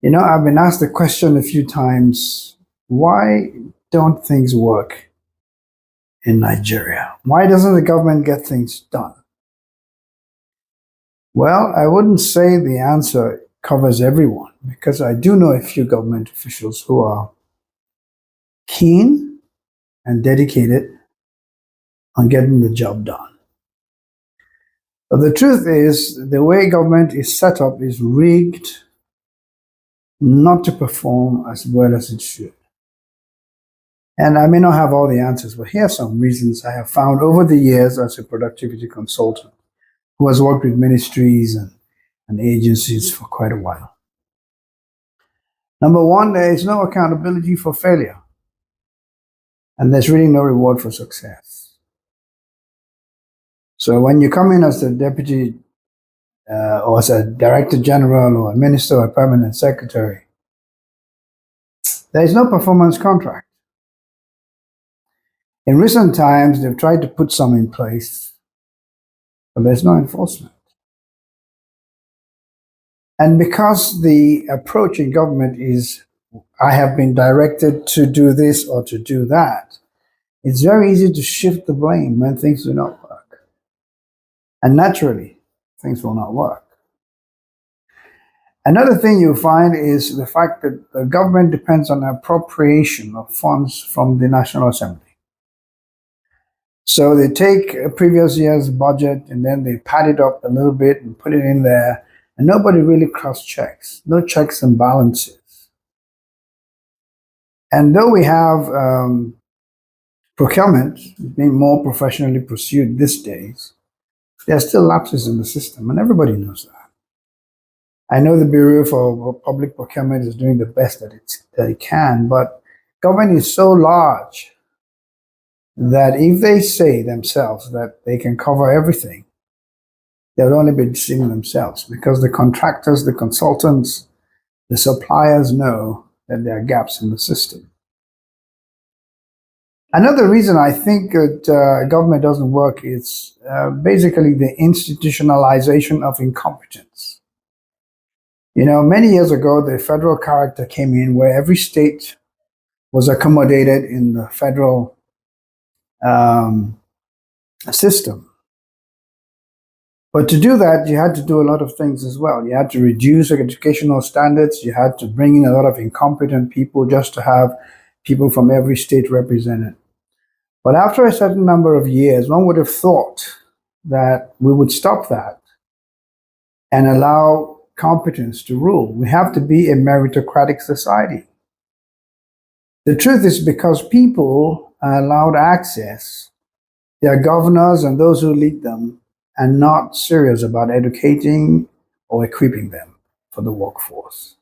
I've been asked the question a few times, why don't things work in Nigeria? Why doesn't the government get things done? Well, I wouldn't say the answer covers everyone because I do know a few government officials who are keen and dedicated on getting the job done. But the truth is, the way government is set up is rigged not to perform as well as it should. And I may not have all the answers, but here are some reasons I have found over the years as a productivity consultant who has worked with ministries and agencies for quite a while. Number one, there is no accountability for failure, and there's really no reward for success. So when you come in as a deputy or as a director general or a minister or a permanent secretary, there is no performance contract. In recent times, they've tried to put some in place, but there's no enforcement. And because the approach in government is, I have been directed to do this or to do that, it's very easy to shift the blame when things do not work. And naturally, things will not work. Another thing you'll find is the fact that the government depends on appropriation of funds from the National Assembly. So they take a previous year's budget and then they pad it up a little bit and put it in there, and nobody really cross-checks, no checks and balances. And though we have procurement being more professionally pursued these days, there are still lapses in the system, and everybody knows that. I know the Bureau for Public Procurement is doing the best that it can, but government is so large that if they say themselves that they can cover everything, they'll only be deceiving themselves because the contractors, the consultants, the suppliers know that there are gaps in the system. Another reason I think that government doesn't work is basically the institutionalization of incompetence. Many years ago, the federal character came in where every state was accommodated in the federal system. But to do that, you had to do a lot of things as well. You had to reduce educational standards. You had to bring in a lot of incompetent people just to have people from every state represented. But after a certain number of years, one would have thought that we would stop that and allow competence to rule. We have to be a meritocratic society. The truth is because people are allowed access, their governors and those who lead them are not serious about educating or equipping them for the workforce.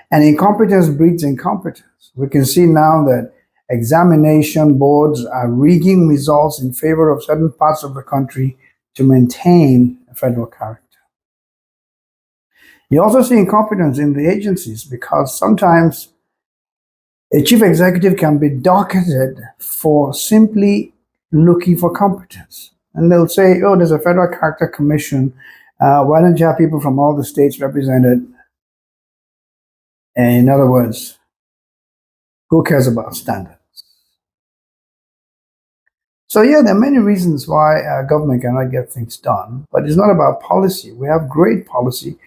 And incompetence breeds incompetence. We can see now that examination boards are rigging results in favor of certain parts of the country to maintain a federal character. You also see incompetence in the agencies because sometimes a chief executive can be docketed for simply looking for competence. And they'll say, oh, there's a federal character commission. Why don't you have people from all the states represented? And in other words, who cares about standards? So yeah, there are many reasons why government cannot get things done, but it's not about policy. We have great policy.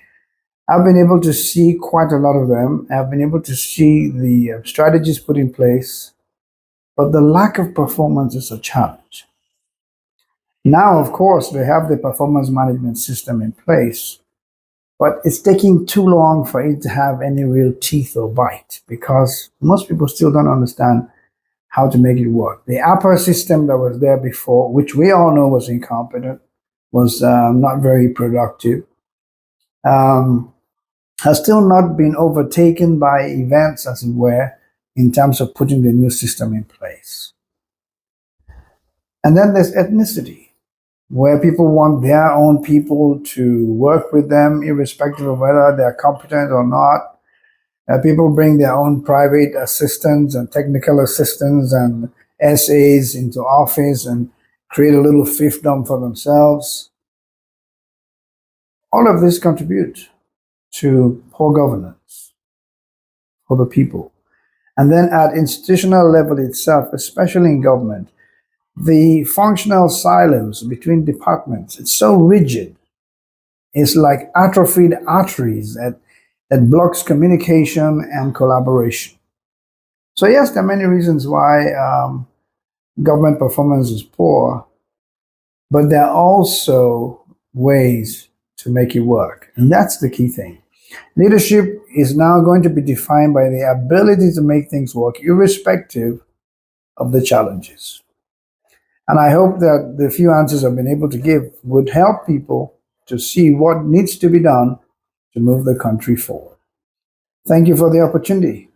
I've been able to see quite a lot of them. I've been able to see the strategies put in place, but the lack of performance is a challenge. Now, of course, they have the performance management system in place, but it's taking too long for it to have any real teeth or bite because most people still don't understand how to make it work. The APA system that was there before, which we all know was incompetent, was not very productive, has still not been overtaken by events, as it were, in terms of putting the new system in place. And then there's ethnicity, where people want their own people to work with them, irrespective of whether they're competent or not. People bring their own private assistants and technical assistants and SAs into office and create a little fiefdom for themselves. All of this contributes to poor governance. for the people. And then at institutional level itself, especially in government, the functional silos between departments, it's so rigid. It's like atrophied arteries that blocks communication and collaboration. So yes, there are many reasons why government performance is poor, but there are also ways to make it work. And that's the key thing. Leadership is now going to be defined by the ability to make things work, irrespective of the challenges. And I hope that the few answers I've been able to give would help people to see what needs to be done to move the country forward. Thank you for the opportunity.